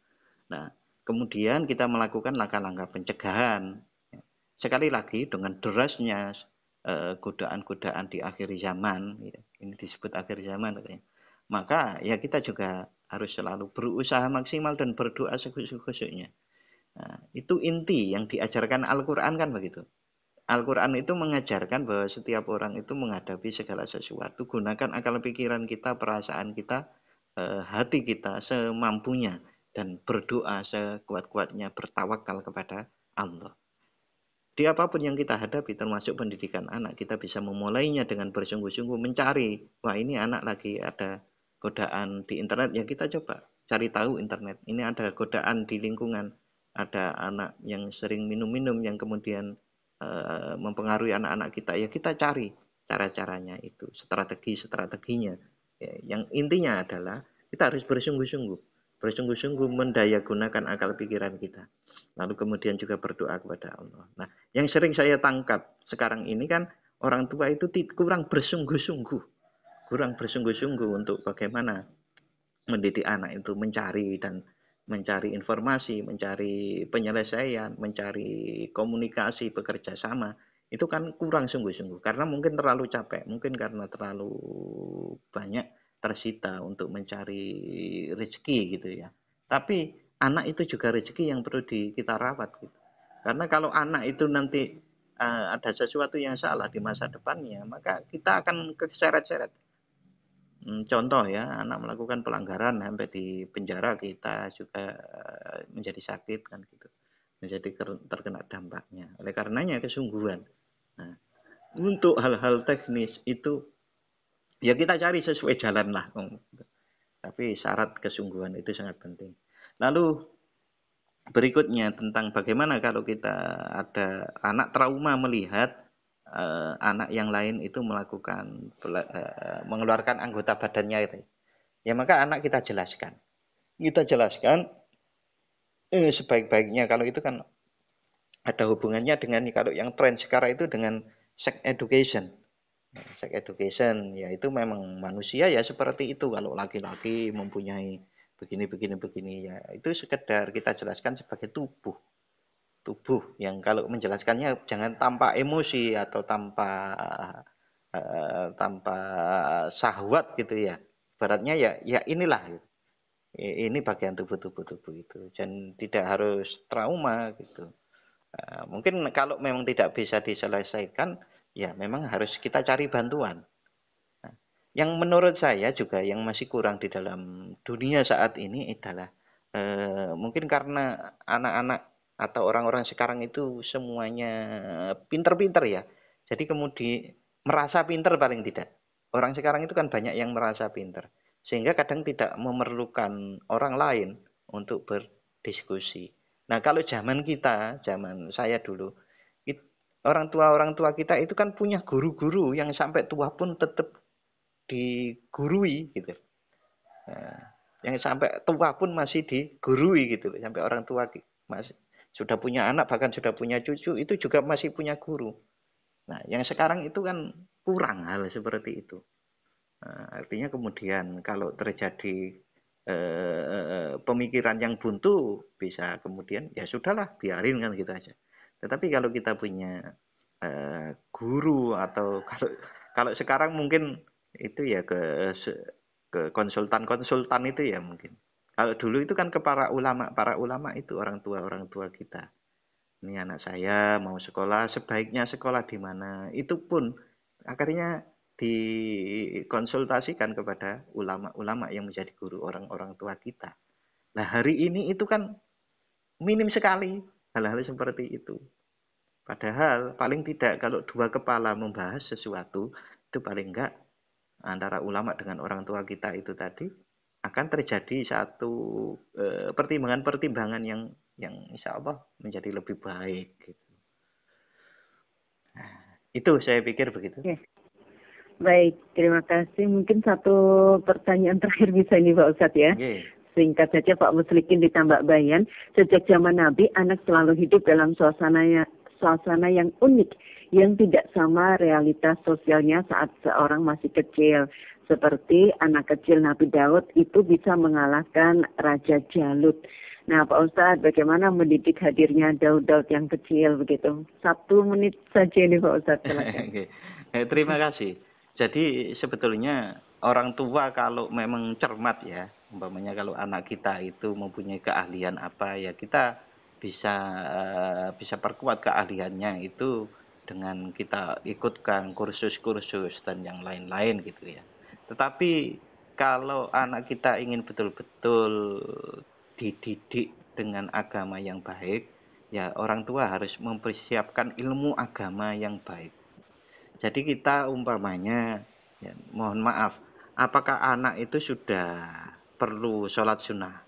Nah, kemudian kita melakukan langkah-langkah pencegahan. Sekali lagi dengan derasnya godaan-godaan di akhir zaman, ya, ini disebut akhir zaman katanya. Maka ya kita juga harus selalu berusaha maksimal dan berdoa sekhusyuk-khusyuknya. Nah, itu inti yang diajarkan Al-Quran kan begitu. Al-Quran itu mengajarkan bahwa setiap orang itu menghadapi segala sesuatu, gunakan akal pikiran kita, perasaan kita, hati kita semampunya, dan berdoa sekuat-kuatnya, bertawakal kepada Allah. Di apapun yang kita hadapi, termasuk pendidikan anak, kita bisa memulainya dengan bersungguh-sungguh mencari, wah ini anak lagi ada godaan di internet, ya kita coba cari tahu internet. Ini ada godaan di lingkungan, ada anak yang sering minum-minum yang kemudian mempengaruhi anak-anak kita, ya kita cari cara-caranya itu, strategi-strateginya. Ya, yang intinya adalah kita harus bersungguh-sungguh mendayagunakan akal pikiran kita. Lalu kemudian juga berdoa kepada Allah. Nah, yang sering saya tangkap sekarang ini kan orang tua itu kurang bersungguh-sungguh untuk bagaimana mendidik anak itu mencari informasi, mencari penyelesaian, mencari komunikasi, bekerja sama. Itu kan kurang sungguh-sungguh. Karena mungkin terlalu capek, mungkin karena terlalu banyak tersita untuk mencari rezeki gitu ya. Tapi anak itu juga rezeki yang perlu kita rawat gitu. Karena kalau anak itu nanti ada sesuatu yang salah di masa depannya, maka kita akan keseret-seret. Contoh ya, anak melakukan pelanggaran sampai di penjara, kita juga menjadi sakit kan gitu, menjadi terkena dampaknya. Oleh karenanya kesungguhan. Nah, untuk hal-hal teknis itu ya kita cari sesuai jalan lah. Tapi syarat kesungguhan itu sangat penting. Lalu berikutnya tentang bagaimana kalau kita ada anak trauma melihat anak yang lain itu melakukan mengeluarkan anggota badannya itu. Ya maka anak kita jelaskan. Sebaik-baiknya kalau itu kan ada hubungannya dengan kalau yang tren sekarang itu dengan sex education. Sex education ya itu memang manusia ya seperti itu. Kalau laki-laki mempunyai begini ya itu sekedar kita jelaskan sebagai tubuh yang kalau menjelaskannya jangan tanpa emosi atau tanpa syahwat gitu ya. Ibaratnya ya inilah ini bagian tubuh itu dan tidak harus trauma gitu. Mungkin kalau memang tidak bisa diselesaikan ya memang harus kita cari bantuan. Yang menurut saya juga yang masih kurang di dalam dunia saat ini adalah mungkin karena anak-anak atau orang-orang sekarang itu semuanya pinter-pinter ya. Jadi kemudian merasa pinter paling tidak. Orang sekarang itu kan banyak yang merasa pinter. Sehingga kadang tidak memerlukan orang lain untuk berdiskusi. Nah kalau zaman saya dulu, orang tua kita itu kan punya guru-guru yang sampai tua pun tetap digurui gitu. Nah, yang sampai tua pun masih digurui gitu. Sampai orang tua masih sudah punya anak, bahkan sudah punya cucu, itu juga masih punya guru. Nah, yang sekarang itu kan kurang hal seperti itu. Nah, artinya kemudian kalau terjadi pemikiran yang buntu, bisa kemudian ya sudahlah, biarin kan gitu aja. Tetapi kalau kita punya guru atau kalau sekarang mungkin itu ya ke konsultan itu ya mungkin. Kalau dulu itu kan ke para ulama itu orang tua kita. Ini anak saya mau sekolah, sebaiknya sekolah di mana? Itu pun akhirnya dikonsultasikan kepada ulama-ulama yang menjadi guru orang-orang tua kita. Nah hari ini itu kan minim sekali hal-hal seperti itu. Padahal paling tidak kalau dua kepala membahas sesuatu, itu paling enggak antara ulama dengan orang tua kita itu tadi akan terjadi satu pertimbangan-pertimbangan yang insya Allah menjadi lebih baik. Gitu. Nah, itu saya pikir begitu.
Ya. Baik, terima kasih. Mungkin satu pertanyaan terakhir bisa ini Pak Ustadz ya.
Yeah.
Singkat saja Pak Muslikin ditambah bayan. Sejak zaman Nabi, anak selalu hidup dalam suasana yang unik, yang tidak sama realitas sosialnya saat seorang masih kecil. Seperti anak kecil Nabi Daud itu bisa mengalahkan Raja Jalut. Nah Pak Ustadz, bagaimana mendidik hadirnya Daud yang kecil begitu? 1 menit saja ini Pak Ustadz.
Terima kasih. Jadi sebetulnya orang tua kalau memang cermat ya, umpamanya kalau anak kita itu mempunyai keahlian apa ya kita bisa perkuat keahliannya itu dengan kita ikutkan kursus-kursus dan yang lain-lain gitu ya. Tetapi kalau anak kita ingin betul-betul dididik dengan agama yang baik, ya orang tua harus mempersiapkan ilmu agama yang baik. Jadi kita umpamanya, ya, mohon maaf, apakah anak itu sudah perlu sholat sunnah?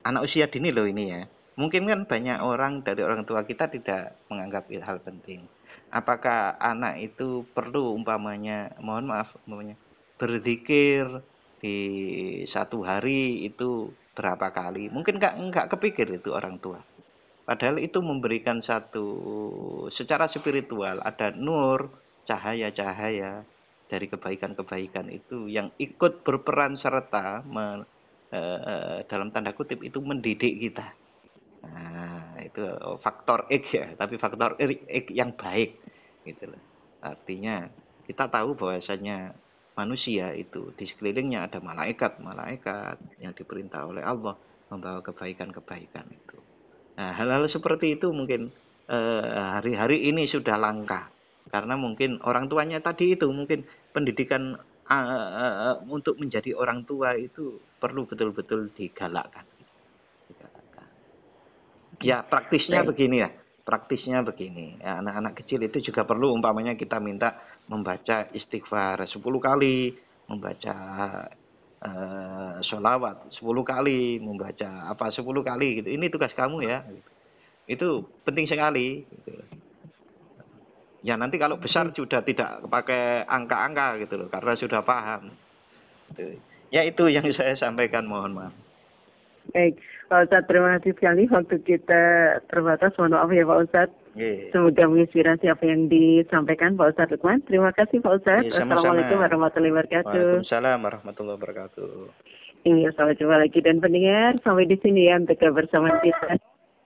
Anak usia dini loh ini ya. Mungkin kan banyak orang dari orang tua kita tidak menganggap itu hal penting. Apakah anak itu perlu umpamanya, mohon maaf, umpamanya berzikir di satu hari itu berapa kali? Mungkin enggak kepikir itu orang tua. Padahal itu memberikan satu secara spiritual ada nur, cahaya-cahaya dari kebaikan-kebaikan itu yang ikut berperan serta dalam tanda kutip itu mendidik kita. Nah, itu faktor X ya, tapi faktor X yang baik gitu loh. Artinya kita tahu bahwasanya manusia itu di sekelilingnya ada malaikat yang diperintah oleh Allah membawa kebaikan-kebaikan itu. Nah, hal-hal seperti itu mungkin hari-hari ini sudah langka. Karena mungkin orang tuanya tadi itu mungkin pendidikan untuk menjadi orang tua itu perlu betul-betul digalakkan. Ya, praktisnya begini ya. Praktisnya begini. Ya, anak-anak kecil itu juga perlu umpamanya kita minta membaca istighfar 10 kali, membaca sholawat 10 kali, membaca apa 10 kali gitu. Ini tugas kamu ya. Itu penting sekali gitu. Ya nanti kalau besar sudah tidak pakai angka-angka gitu loh, karena sudah paham. Gitu. Ya itu yang saya sampaikan, mohon maaf.
Baik, Pak Ustadz, terima kasih sekali. Waktu kita terbatas, mohon maaf ya Pak Ustadz. Semoga menginspirasi apa yang disampaikan Pak Ustadz Lukman. Terima kasih Pak Ustadz. Assalamualaikum warahmatullahi wabarakatuh.
Waalaikumsalam warahmatullahi wabarakatuh.
Iya, sampai jumpa lagi dan pendengar. Sampai di sini ya untuk kebersamaan kita.